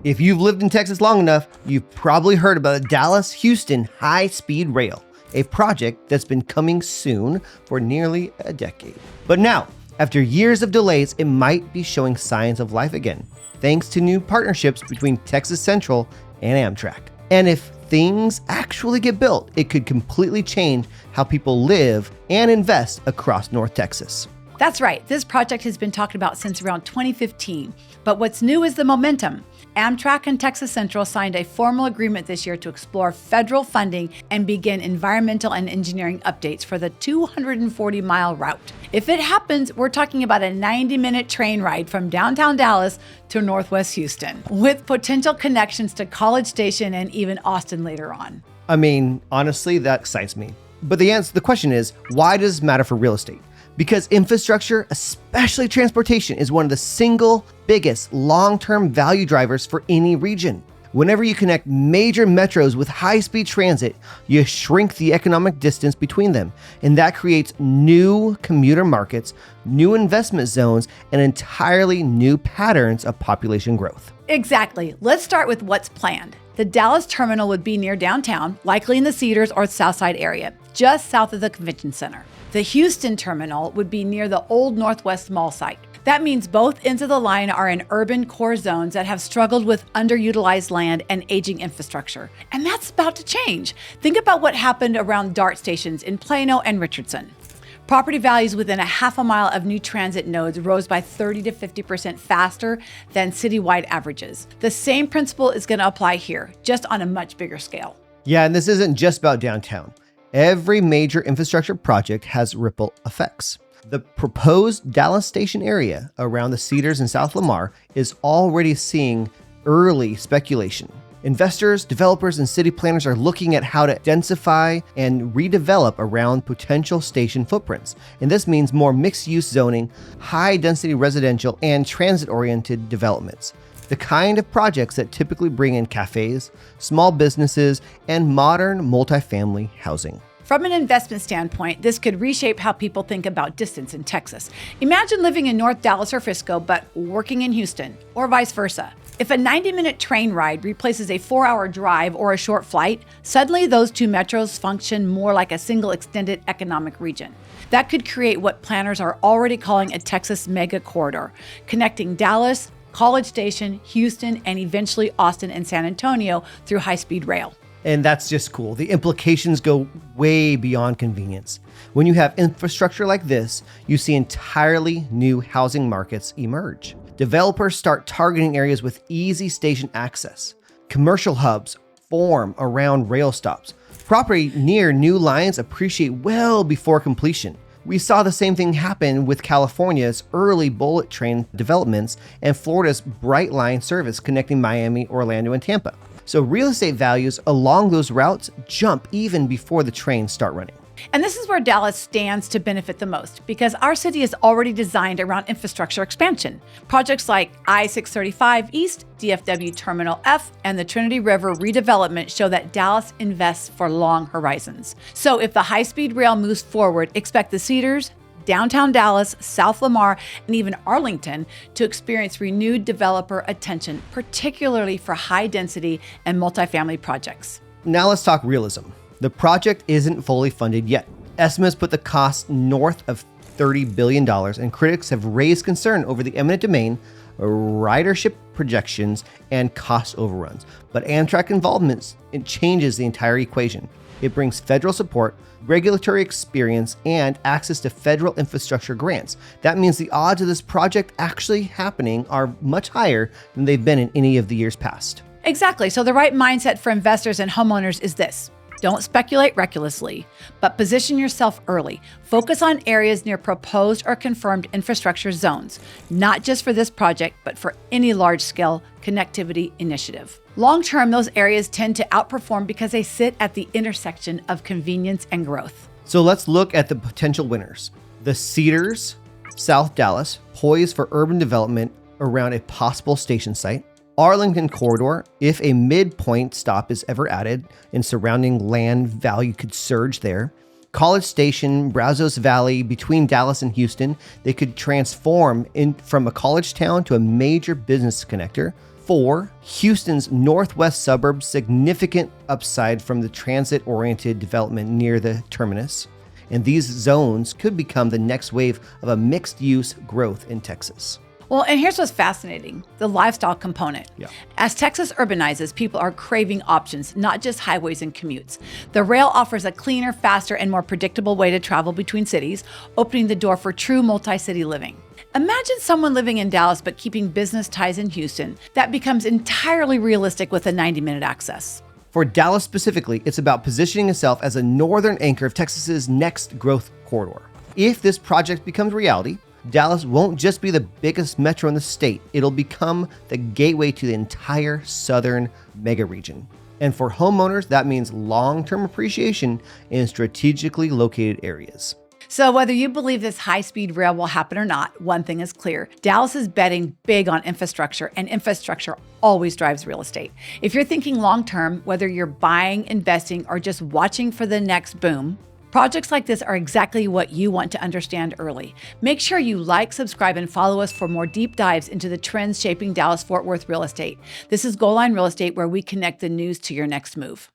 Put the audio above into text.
If you've lived in Texas long enough, you've probably heard about the Dallas-Houston high-speed rail, a project that's been coming soon for nearly a decade. But now, after years of delays, it might be showing signs of life again, thanks to new partnerships between Texas Central and Amtrak. And if things actually get built, it could completely change how people live and invest across North Texas. That's right. This project has been talked about since around 2015. But what's new is the momentum. Amtrak and Texas Central signed a formal agreement this year to explore federal funding and begin environmental and engineering updates for the 240-mile route. If it happens, we're talking about a 90-minute train ride from downtown Dallas to Northwest Houston, with potential connections to College Station and even Austin later on. I mean, honestly, that excites me. But the question is, why does this matter for real estate? Because infrastructure, especially transportation, is one of the single biggest long-term value drivers for any region. Whenever you connect major metros with high-speed transit, you shrink the economic distance between them, and that creates new commuter markets, new investment zones, and entirely new patterns of population growth. Exactly. Let's start with what's planned. The Dallas terminal would be near downtown, likely in the Cedars or Southside area, just south of the convention center. The Houston terminal would be near the old Northwest Mall site. That means both ends of the line are in urban core zones that have struggled with underutilized land and aging infrastructure. And that's about to change. Think about what happened around DART stations in Plano and Richardson. Property values within a half a mile of new transit nodes rose by 30 to 50% faster than citywide averages. The same principle is going to apply here, just on a much bigger scale. Yeah, and this isn't just about downtown. Every major infrastructure project has ripple effects. The proposed Dallas Station area around the Cedars and South Lamar is already seeing early speculation. Investors, developers, and city planners are looking at how to densify and redevelop around potential station footprints. And this means more mixed-use zoning, high-density residential, and transit-oriented developments. The kind of projects that typically bring in cafes, small businesses, and modern multifamily housing. From an investment standpoint, this could reshape how people think about distance in Texas. Imagine living in North Dallas or Frisco, but working in Houston, or vice versa. If a 90-minute train ride replaces a 4-hour drive or a short flight, suddenly those two metros function more like a single extended economic region. That could create what planners are already calling a Texas mega corridor, connecting Dallas, College Station, Houston, and eventually Austin and San Antonio through high-speed rail. And that's just cool. The implications go way beyond convenience. When you have infrastructure like this, you see entirely new housing markets emerge. Developers start targeting areas with easy station access. Commercial hubs form around rail stops. Property near new lines appreciate well before completion. We saw the same thing happen with California's early bullet train developments and Florida's Bright Line service connecting Miami, Orlando, and Tampa. So real estate values along those routes jump even before the trains start running. And this is where Dallas stands to benefit the most, because our city is already designed around infrastructure expansion. Projects like I-635 East, DFW Terminal F, and the Trinity River redevelopment show that Dallas invests for long horizons. So if the high-speed rail moves forward, expect the Cedars, downtown Dallas, South Lamar, and even Arlington to experience renewed developer attention, particularly for high-density and multifamily projects. Now let's talk realism. The project isn't fully funded yet. Estimates put the cost north of $30 billion, and critics have raised concern over the eminent domain, ridership projections, and cost overruns. But Amtrak involvement changes the entire equation. It brings federal support, regulatory experience, and access to federal infrastructure grants. That means the odds of this project actually happening are much higher than they've been in any of the years past. Exactly. So the right mindset for investors and homeowners is this. Don't speculate recklessly, but position yourself early. Focus on areas near proposed or confirmed infrastructure zones, not just for this project, but for any large-scale connectivity initiative. Long-term, those areas tend to outperform because they sit at the intersection of convenience and growth. So let's look at the potential winners. The Cedars, South Dallas, poised for urban development around a possible station site. Arlington Corridor, if a midpoint stop is ever added and surrounding land value could surge there. College Station, Brazos Valley, between Dallas and Houston, they could transform from a college town to a major business connector. 4, Houston's northwest suburbs, significant upside from the transit-oriented development near the terminus. And these zones could become the next wave of a mixed-use growth in Texas. Well, and here's what's fascinating, the lifestyle component. Yeah. As Texas urbanizes, people are craving options, not just highways and commutes. The rail offers a cleaner, faster, and more predictable way to travel between cities, opening the door for true multi-city living. Imagine someone living in Dallas but keeping business ties in Houston. That becomes entirely realistic with a 90-minute access. For Dallas specifically, it's about positioning itself as a northern anchor of Texas's next growth corridor. If this project becomes reality, Dallas won't just be the biggest metro in the state, it'll become the gateway to the entire southern mega region. And for homeowners, that means long-term appreciation in strategically located areas. So whether you believe this high-speed rail will happen or not, one thing is clear. Dallas is betting big on infrastructure, and infrastructure always drives real estate. If you're thinking long-term, whether you're buying, investing, or just watching for the next boom, projects like this are exactly what you want to understand early. Make sure you like, subscribe, and follow us for more deep dives into the trends shaping Dallas-Fort Worth real estate. This is GoalLine Real Estate, where we connect the news to your next move.